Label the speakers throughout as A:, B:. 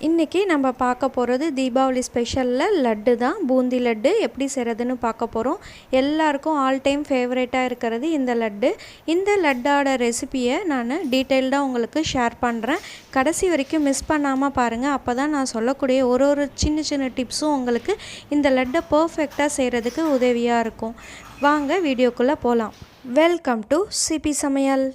A: இன்றைக்கி நம்ம பார்க்க போகிறது தீபாவளி ஸ்பெஷலில் லட்டு தான். பூந்தி லட்டு எப்படி செய்கிறதுன்னு பார்க்க போகிறோம். எல்லாருக்கும் ஆல் டைம் ஃபேவரேட்டாக இருக்கிறது இந்த லட்டு. இந்த லட்டோட ரெசிப்பியை நான் டீட்டெயில்டாக உங்களுக்கு ஷேர் பண்ணுறேன். கடைசி வரைக்கும் மிஸ் பண்ணாமல் பாருங்கள். அப்போ தான் நான் சொல்லக்கூடிய ஒரு சின்ன சின்ன டிப்ஸும் உங்களுக்கு இந்த லட்டை பர்ஃபெக்டாக செய்கிறதுக்கு உதவியாக இருக்கும். வாங்க வீடியோக்குள்ளே போகலாம். வெல்கம் டு சிபி சமையல்.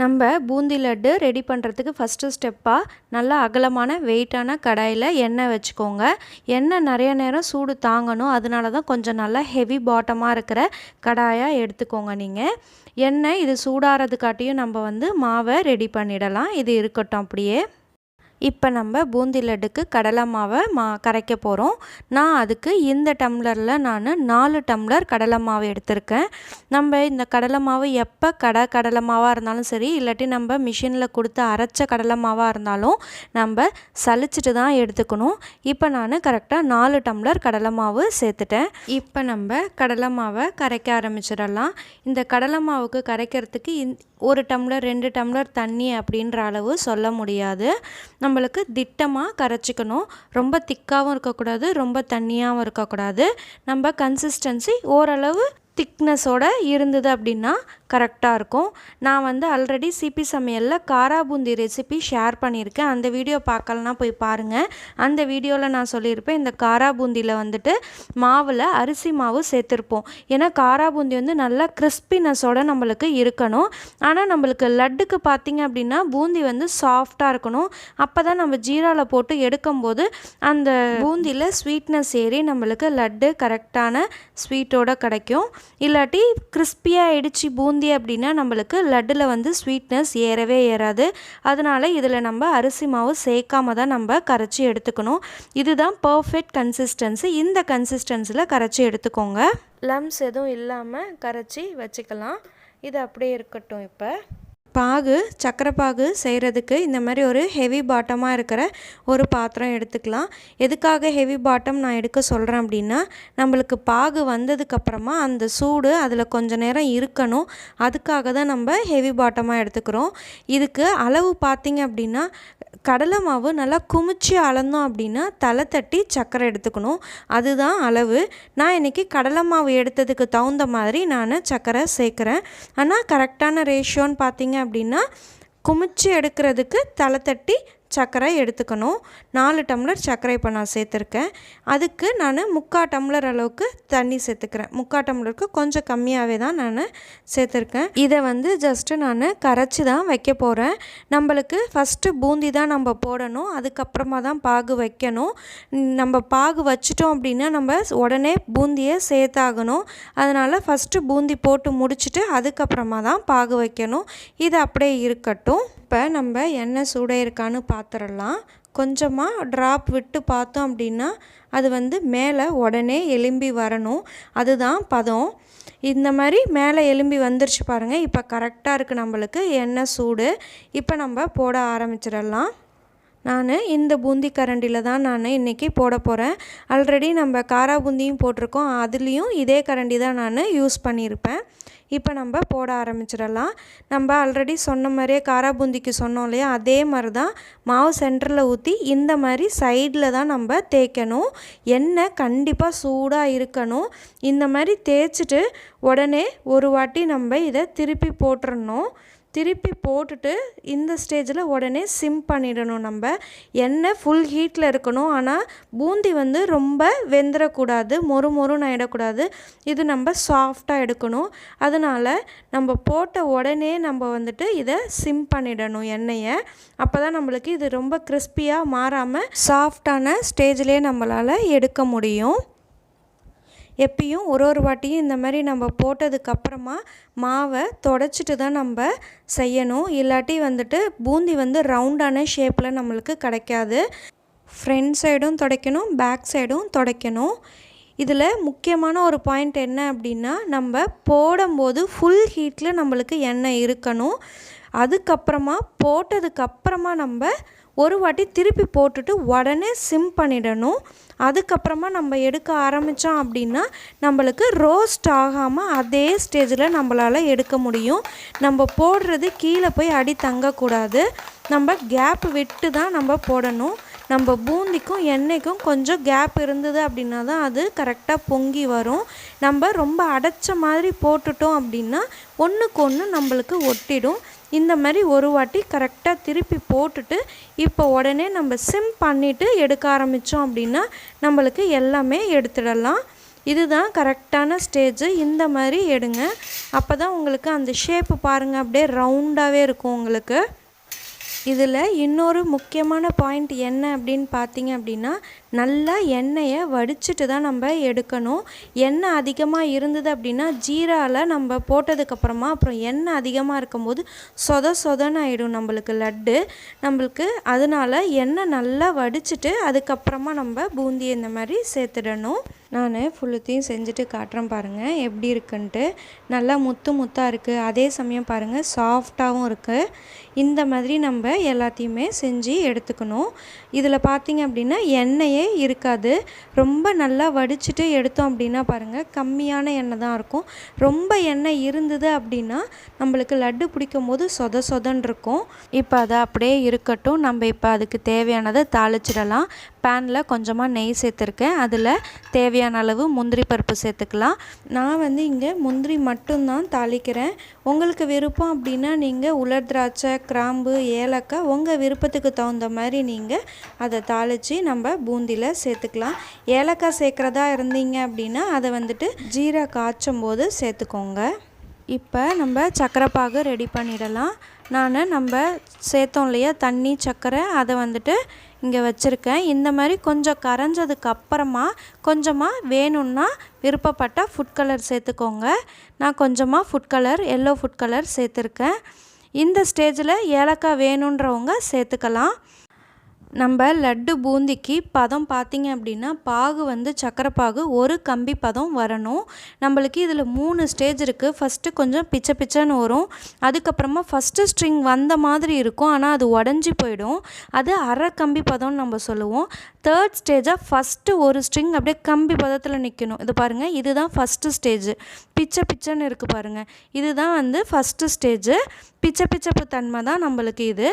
A: நம்ம பூந்தி லட்டு ரெடி பண்ணுறதுக்கு ஃபஸ்ட்டு ஸ்டெப்பாக நல்லா அகலமான வெயிட்டான கடாயில் எண்ணெய் வச்சுக்கோங்க. எண்ணெய் நிறைய நேரம் சூடு தாங்கணும். அதனால தான் கொஞ்சம் நல்லா ஹெவி பாட்டமாக இருக்கிற கடாயாக எடுத்துக்கோங்க. நீங்கள் எண்ணெய் இது சூடாகிறதுக்காட்டியும் நம்ம மாவை ரெடி பண்ணிடலாம். இது இருக்கட்டும் அப்படியே. இப்போ நம்ம பூந்தி லட்டுக்கு கடலை மாவை கரைக்க போகிறோம். நான் அதுக்கு இந்த டம்ளரில் 4 டம்ளர் கடலை மாவு எடுத்திருக்கேன். நம்ம இந்த கடலை மாவு எப்போ கடலை மாவாக இருந்தாலும் சரி, இல்லாட்டி நம்ம மிஷினில் கொடுத்து அரைச்ச கடலை மாவாக இருந்தாலும் நம்ம சலிச்சிட்டு தான் எடுத்துக்கணும். இப்போ நான் கரெக்டாக 4 டம்ளர் கடலை மாவு சேர்த்துட்டேன். இப்போ நம்ம கடலை மாவை கரைக்க ஆரம்பிச்சிடலாம். இந்த கடலை மாவுக்கு கரைக்கிறதுக்கு 1 டம்ளர் 2 டம்ளர் தண்ணி அப்படின்ற அளவு சொல்ல முடியாது. நம்மளுக்கு திட்டமாக கரைச்சிக்கணும். ரொம்ப திக்காகவும் இருக்கக்கூடாது, ரொம்ப தண்ணியாகவும் இருக்கக்கூடாது. நம்ம கன்சிஸ்டன்சி ஓரளவு திக்னஸோடு இருந்தது அப்படின்னா கரெக்டாக இருக்கும். நான் ஆல்ரெடி சிபி சமையலில் காரா பூந்தி ரெசிபி ஷேர் பண்ணியிருக்கேன். அந்த வீடியோ பார்க்கலனா போய் பாருங்கள். அந்த வீடியோவில் நான் சொல்லியிருப்பேன், இந்த காரா பூந்தியில் மாவில் அரிசி மாவு சேர்த்துருப்போம். ஏன்னா காரா பூந்தி நல்லா கிறிஸ்பினஸோடு நம்மளுக்கு இருக்கணும். ஆனால் நம்மளுக்கு லட்டுக்கு பார்த்திங்க அப்படின்னா பூந்தி சாஃப்டாக இருக்கணும். அப்போ தான் நம்ம ஜீராவில் போட்டு எடுக்கும்போது அந்த பூந்தியில் ஸ்வீட்னஸ் ஏறி நம்மளுக்கு லட்டு கரெக்டான ஸ்வீட்டோடு கிடைக்கும். இல்லாட்டி கிறிஸ்பியாக ஆகிடுச்சு பூந்தி அப்படின்னா நம்மளுக்கு லட்டில் ஸ்வீட்னஸ் ஏறவே ஏறாது. அதனால் இதில் நம்ம அரிசி மாவு சேர்க்காம தான் நம்ம கரைச்சி எடுத்துக்கணும். இதுதான் பர்ஃபெக்ட் கன்சிஸ்டன்சி. இந்த கன்சிஸ்டன்சியில் கரைச்சி எடுத்துக்கோங்க. லம்ஸ் எதுவும் இல்லாமல் கரைச்சி வச்சுக்கலாம். இது அப்படியே இருக்கட்டும். இப்போ சக்கரை பாகு செய்கிறதுக்கு இந்த மாதிரி ஒரு ஹெவி பாட்டமாக இருக்கிற ஒரு பாத்திரம் எடுத்துக்கலாம். எதுக்காக ஹெவி பாட்டம் நான் எடுக்க சொல்கிறேன் அப்படின்னா, நம்மளுக்கு பாகு வந்ததுக்கப்புறமா அந்த சூடு அதில் கொஞ்ச நேரம் இருக்கணும். அதுக்காக தான் நம்ம ஹெவி பாட்டமாக எடுத்துக்கிறோம். இதுக்கு அளவு பார்த்திங்க அப்படின்னா, கடலை மாவு நல்லா குமிச்சு அளந்தோம் அப்படின்னா தலை தட்டி சக்கரை எடுத்துக்கணும். அதுதான் அளவு. நான் இன்றைக்கி கடலை மாவு எடுத்ததுக்கு தகுந்த மாதிரி நான் சக்கரை சேர்க்குறேன். ஆனால் கரெக்டான ரேஷியோன்னு பார்த்திங்க அப்படின்னா, குமிச்சு எடுக்கிறதுக்கு தலை தட்டி சர்க்கரை எடுத்துக்கணும். 4 டம்ளர் சர்க்கரை இப்போ நான் சேர்த்துருக்கேன். அதுக்கு நான் 3/4 டம்ளர் அளவுக்கு தண்ணி சேர்த்துக்கிறேன். 3/4 டம்ளருக்கு கொஞ்சம் கம்மியாகவே தான் நான் சேர்த்துருக்கேன். இதை ஜஸ்ட்டு நான் கரைச்சி தான் வைக்க போகிறேன். நம்மளுக்கு ஃபஸ்ட்டு பூந்தி தான் நம்ம போடணும். அதுக்கப்புறமா தான் பாகு வைக்கணும். நம்ம பாகு வச்சிட்டோம் அப்படின்னா நம்ம உடனே பூந்தியை சேர்த்தாகணும். அதனால் ஃபஸ்ட்டு பூந்தி போட்டு முடிச்சுட்டு அதுக்கப்புறமா தான் பாகு வைக்கணும். இது அப்படியே இருக்கட்டும். இப்போ நம்ம எண்ணெய் சூடாக இருக்கான்னு பார்த்துடலாம். கொஞ்சமாக ட்ராப் விட்டு பார்த்தோம் அப்படின்னா அது மேலே உடனே எலும்பி வரணும். அதுதான் பதம். இந்த மாதிரி மேலே எலும்பி வந்துருச்சு பாருங்கள். இப்போ கரெக்டாக இருக்குது நம்மளுக்கு எண்ணெய் சூடு. இப்போ நம்ம போட ஆரம்பிச்சிடலாம். நான் இந்த பூந்தி கரண்டியில் தான் நான் இன்றைக்கி போட போகிறேன். ஆல்ரெடி நம்ம காரா பூந்தியும் போட்டிருக்கோம். அதுலேயும் இதே கரண்டி தான் நான் யூஸ் பண்ணியிருப்பேன். இப்போ நம்ம போட ஆரம்பிச்சிடலாம். நம்ம ஆல்ரெடி சொன்ன மாதிரியே காரா பூந்திக்கு சொன்னோம் இல்லையா, அதே மாதிரி தான் மாவு சென்டரில் ஊற்றி இந்த மாதிரி சைடில் தான் நம்ம தேய்க்கணும். எண்ணெய் கண்டிப்பாக சூடாக இருக்கணும். இந்த மாதிரி தேய்ச்சிட்டு உடனே ஒரு வாட்டி நம்ம இதை திருப்பி போட்டுறணும். திருப்பி போட்டுட்டு இந்த ஸ்டேஜில் உடனே சிம் பண்ணிடணும். நம்ம எண்ணெய் ஃபுல் ஹீட்டில் இருக்கணும். ஆனால் பூந்தி ரொம்ப வெந்துடக்கூடாது, மொறுன்னு ஆகிடக்கூடாது. இது நம்ம சாஃப்டாக எடுக்கணும். அதனால் நம்ம போட்ட உடனே நம்ம இதை சிம் பண்ணிடணும் எண்ணெயை. அப்போ தான் நம்மளுக்கு இது ரொம்ப கிறிஸ்பியாக மாறாமல் சாஃப்டான ஸ்டேஜ்லேயே நம்மளால் எடுக்க முடியும். எப்பயும் ஒரு வாட்டியும் இந்த மாதிரி நம்ம போட்டதுக்கப்புறமா மாவை தொடச்சிட்டு தான் நம்ம செய்யணும். இல்லாட்டி பூந்தி ரவுண்டான ஷேப்பில் நம்மளுக்கு கிடைக்காது. ஃப்ரண்ட் சைடும் துடைக்கணும், பேக் சைடும் துடைக்கணும். இதில் முக்கியமான ஒரு பாயிண்ட் என்ன அப்படின்னா, நம்ம போடும்போது ஃபுல் ஹீட்டில் நம்மளுக்கு எண்ணெய் இருக்கணும். அதுக்கப்புறமா போட்டதுக்கப்புறமா நம்ம ஒரு வாட்டி திருப்பி போட்டுட்டு உடனே சிம் பண்ணிடணும். அதுக்கப்புறமா நம்ம எடுக்க ஆரம்பித்தோம் அப்படின்னா நம்மளுக்கு ரோஸ்ட் ஆகாமல் அதே ஸ்டேஜில் நம்மளால் எடுக்க முடியும். நம்ம போடுறது கீழே போய் அடி தங்கக்கூடாது. நம்ம கேப் விட்டு தான் நம்ம போடணும். நம்ம பூந்திக்கும் எண்ணெய்க்கும் கொஞ்சம் கேப் இருந்தது அப்படின்னா தான் அது கரெக்டாக பொங்கி வரும். நம்ம ரொம்ப அடைச்ச மாதிரி போட்டுட்டோம் அப்படின்னா ஒன்றுக்கு ஒன்று நம்மளுக்கு ஒட்டிடும். இந்த மாதிரி ஒரு வாட்டி கரெக்டாக திருப்பி போட்டுட்டு இப்போ உடனே நம்ம சிம் பண்ணிவிட்டு எடுக்க ஆரம்பித்தோம் அப்படின்னா நம்மளுக்கு எல்லாமே எடுத்துடலாம். இதுதான் கரெக்டான ஸ்டேஜு. இந்த மாதிரி எடுங்க. அப்போ தான் உங்களுக்கு அந்த ஷேப்பு பாருங்கள் அப்படியே ரவுண்டாகவே இருக்கும் உங்களுக்கு. இதில் இன்னொரு முக்கியமான பாயிண்ட் என்ன அப்படின்னு பார்த்தீங்க அப்படின்னா நல்லா எண்ணெயை வடிச்சிட்டு தான் நம்ம எடுக்கணும். எண்ணெய் அதிகமாக இருந்தது அப்படின்னா ஜீராவில் நம்ம போட்டதுக்கப்புறமா அப்புறம் எண்ணெய் அதிகமாக இருக்கும்போது சொதன்னு ஆகிடும் நம்மளுக்கு லட்டு. நம்மளுக்கு அதனால் எண்ணெய் நல்லா வடிச்சிட்டு அதுக்கப்புறமா நம்ம பூந்தி இந்த மாதிரி சேர்த்துடணும். நான் ஃபுல்லுத்தையும் செஞ்சுட்டு காட்டுறேன் பாருங்கள் எப்படி இருக்குன்ட்டு. நல்லா முத்தாக இருக்குது, அதே சமயம் பாருங்கள் சாஃப்டாகவும் இருக்குது. இந்த மாதிரி நம்ம எல்லாத்தையுமே செஞ்சு எடுத்துக்கணும். இதில் பார்த்திங்க அப்படின்னா எண்ணெயே இருக்காது. ரொம்ப நல்லா வடிச்சிட்டு எடுத்தோம் அப்படின்னா பாருங்கள் கம்மியான எண்ணெய் தான் இருக்கும். ரொம்ப எண்ணெய் இருந்தது அப்படின்னா நம்மளுக்கு லட்டு பிடிக்கும் போது சொதன்னு இருக்கும். இப்போ அதை அப்படியே இருக்கட்டும். நம்ம இப்போ அதுக்கு தேவையானதை தாளிச்சிடலாம். பேனில் கொஞ்சமாக நெய் சேர்த்துருக்கேன். அதில் தேவையான அளவு முந்திரி பருப்பு சேர்த்துக்கலாம். நான் இங்கே முந்திரி மட்டும்தான் தாளிக்கிறேன். உங்களுக்கு விருப்பம் அப்படின்னா நீங்கள் உலர் திராட்சை, கிராம்பு, ஏலக்காய் உங்கள் விருப்பத்துக்கு தகுந்த மாதிரி நீங்கள் அதை தாளித்து நம்ம பூந்தியில் சேர்த்துக்கலாம். ஏலக்காய் சேர்க்குறதா இருந்தீங்க அப்படின்னா அதை ஜீரா காய்ச்சும் போது சேர்த்துக்கோங்க. இப்போ நம்ம சர்க்கரை பாகு ரெடி பண்ணிடலாம். நம்ம சேர்த்தோம் இல்லையா தண்ணி சர்க்கரை, அதை இங்கே வச்சுருக்கேன். இந்த மாதிரி கொஞ்சம் கரைஞ்சதுக்கு அப்புறமா கொஞ்சமாக வேணும்னா விருப்பப்பட்டால் ஃபுட் கலர் சேர்த்துக்கோங்க. நான் கொஞ்சமாக food colour, yellow food colour சேர்த்துருக்கேன். இந்த ஸ்டேஜில் ஏலக்காய் வேணுன்றவங்க சேர்த்துக்கலாம். நம்ம லட்டு பூந்திக்கு பதம் பார்த்திங்க அப்படின்னா பாகு சக்கரை பாகு ஒரு கம்பி பதம் வரணும். நம்மளுக்கு இதில் 3 ஸ்டேஜ் இருக்குது. ஃபஸ்ட்டு கொஞ்சம் பிச்சைன்னு வரும். அதுக்கப்புறமா ஃபஸ்ட்டு ஸ்ட்ரிங் வந்த மாதிரி இருக்கும், ஆனால் அது உடஞ்சி போயிடும். அது அரை கம்பி பதம்னு நம்ம சொல்லுவோம். தேர்ட் ஸ்டேஜாக ஃபஸ்ட்டு ஒரு ஸ்ட்ரிங் அப்படியே கம்பி பதத்தில் நிற்கணும். இது பாருங்கள், இதுதான் ஃபஸ்ட்டு ஸ்டேஜு. பிச்சைன்னு இருக்குது பாருங்கள், இதுதான் ஃபஸ்ட்டு ஸ்டேஜு. பிச்சைப்பு தன்மை தான் நம்மளுக்கு இது.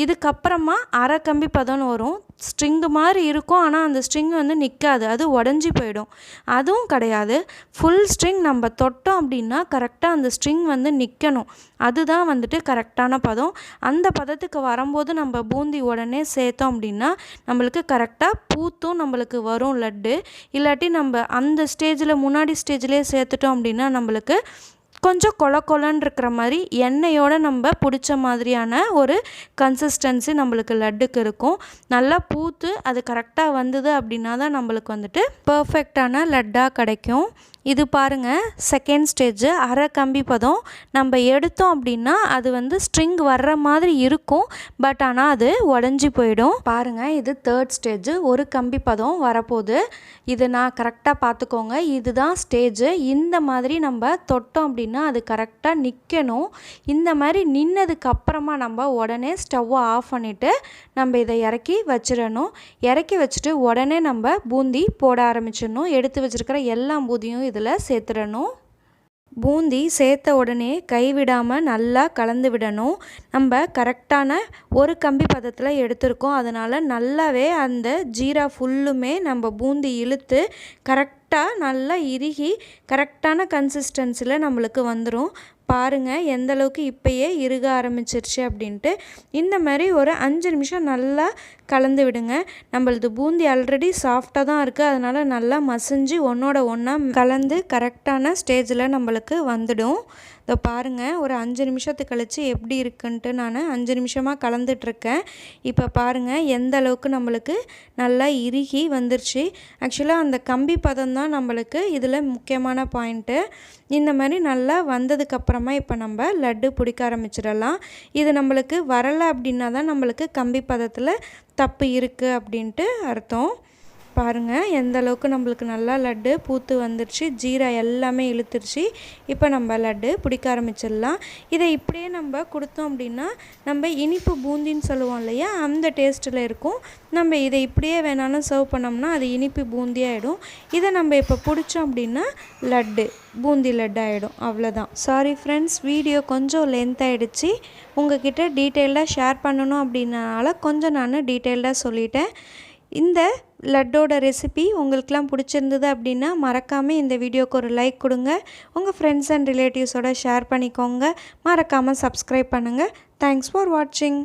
A: இதுக்கப்புறமா அரை கம்பி பதம்னு வரும். ஸ்ட்ரிங்கு மாதிரி இருக்கும், ஆனால் அந்த ஸ்ட்ரிங் நிற்காது, அது உடஞ்சி போயிடும். அதுவும் கிடையாது. ஃபுல் ஸ்ட்ரிங் நம்ம தொட்டோம் அப்படின்னா கரெக்டாக அந்த ஸ்ட்ரிங் நிற்கணும். அதுதான் கரெக்டான பதம். அந்த பதத்துக்கு வரும்போது நம்ம பூந்தி உடனே சேர்த்தோம் அப்படின்னா நம்மளுக்கு கரெக்டாக பூத்தும் நம்மளுக்கு வரும் லட்டு. இல்லாட்டி நம்ம அந்த ஸ்டேஜில் முன்னாடி ஸ்டேஜ்லேயே சேர்த்துட்டோம் அப்படின்னா நம்மளுக்கு கொஞ்சம் கொலன்னு இருக்கிற மாதிரி எண்ணெயோடு நம்ம பிடிச்ச மாதிரியான ஒரு கன்சிஸ்டன்சி நம்மளுக்கு லட்டுக்கு இருக்கும். நல்லா பூத்து அது கரெக்டாக வந்தது அப்படின்னா தான் நம்மளுக்கு பர்ஃபெக்டான லட்டாக கிடைக்கும். இது பாருங்கள் செகண்ட் ஸ்டேஜு அரை கம்பி பதம். நம்ம எடுத்தோம் அப்படின்னா அது ஸ்ட்ரிங் வர்ற மாதிரி இருக்கும், பட் ஆனால் அது உடஞ்சி போயிடும். பாருங்கள் இது தேர்ட் ஸ்டேஜு ஒரு கம்பி பதம் வரப்போகுது. இது நான் கரெக்டாக பார்த்துக்கோங்க. இதுதான் ஸ்டேஜு. இந்த மாதிரி நம்ம தொட்டோம் அப்படின்னா அது கரெக்டாக நிற்கணும். இந்த மாதிரி நின்னதுக்கு அப்புறமா நம்ம உடனே ஸ்டவ்வை ஆஃப் பண்ணிவிட்டு நம்ம இதை இறக்கி வச்சிடணும். இறக்கி வச்சுட்டு உடனே நம்ம பூந்தி போட ஆரம்பிச்சிடணும். எடுத்து வச்சுருக்கிற எல்லா பூந்தியும் இதில் சேர்த்துடணும். பூந்தி சேர்த்த உடனே கைவிடாமல் நல்லா கலந்து விடணும். நம்ம கரெக்டான ஒரு கம்பி பதத்தில் எடுத்திருக்கோம். அதனால் நல்லாவே அந்த ஜீரா ஃபுல்லுமே நம்ம பூந்தி இழுத்து கரெக்டாக நல்லா இறுகி கரெக்டான கன்சிஸ்டன்சியில் நம்மளுக்கு வந்துடும். பாருங்கள் எந்த அளவுக்கு இப்போயே இறுக ஆரம்பிச்சிருச்சு அப்படின்ட்டு. இந்த மாதிரி ஒரு 5 நிமிஷம் நல்லா கலந்து விடுங்க. நம்மளது பூந்தி ஆல்ரெடி சாஃப்டாக தான் இருக்குது, அதனால் நல்லா மசிஞ்சு ஒன்றோட ஒன்றா கலந்து கரெக்டான ஸ்டேஜில் நம்மளுக்கு வந்துடும். இதை பாருங்கள் ஒரு 5 நிமிஷத்துக்கு கழித்து எப்படி இருக்குன்ட்டு நான் 5 நிமிஷமாக கலந்துட்ருக்கேன். இப்போ பாருங்கள் எந்த அளவுக்கு நம்மளுக்கு நல்லா இறுகி வந்துருச்சு. ஆக்சுவலாக அந்த கம்பி பதம் தான் நம்மளுக்கு இதில் முக்கியமான பாயிண்ட்டு. இந்த மாதிரி நல்லா வந்ததுக்கப்புறமா இப்போ நம்ம லட்டு பிடிக்க ஆரம்பிச்சிடலாம். இது நம்மளுக்கு வரலை அப்படின்னா தான் நம்மளுக்கு கம்பி பதத்தில் தப்பு இருக்குது அப்படின்ட்டு அர்த்தம். பாருங்கள் எந்த அளவுக்கு நம்மளுக்கு நல்லா லட்டு பூத்து வந்துருச்சு, ஜீரா எல்லாமே இழுத்துருச்சு. இப்போ நம்ம லட்டு பிடிக்க ஆரம்பிச்சிடலாம். இதை இப்படியே நம்ம கொடுத்தோம் அப்படின்னா நம்ம இனிப்பு பூந்தின்னு சொல்லுவோம் இல்லையா, அந்த டேஸ்ட்டில் இருக்கும். நம்ம இதை இப்படியே வேணாலும் சர்வ் பண்ணோம்னா அது இனிப்பு பூந்தி ஆகிடும். இதை நம்ம இப்போ பிடிச்சோம் அப்படின்னா லட்டு பூந்தி லட்டு ஆகிடும். அவ்வளோதான். சாரி ஃப்ரெண்ட்ஸ், வீடியோ கொஞ்சம் லென்த் ஆகிடுச்சு. உங்ககிட்ட டீட்டெயில்டாக ஷேர் பண்ணணும் அப்படின்னால கொஞ்சம் நான் டீட்டெயில்டாக சொல்லிட்டேன். இந்த லட்டோட ரெசிபி உங்களுக்கெலாம் பிடிச்சிருந்தது அப்படின்னா மறக்காமல் இந்த வீடியோக்கு ஒரு லைக் கொடுங்க. உங்கள் ஃப்ரெண்ட்ஸ் அண்ட் ரிலேட்டிவ்ஸோட ஷேர் பண்ணிக்கோங்க. மறக்காமல் சப்ஸ்கிரைப் பண்ணுங்கள். தேங்க்ஸ் ஃபார் வாட்சிங்.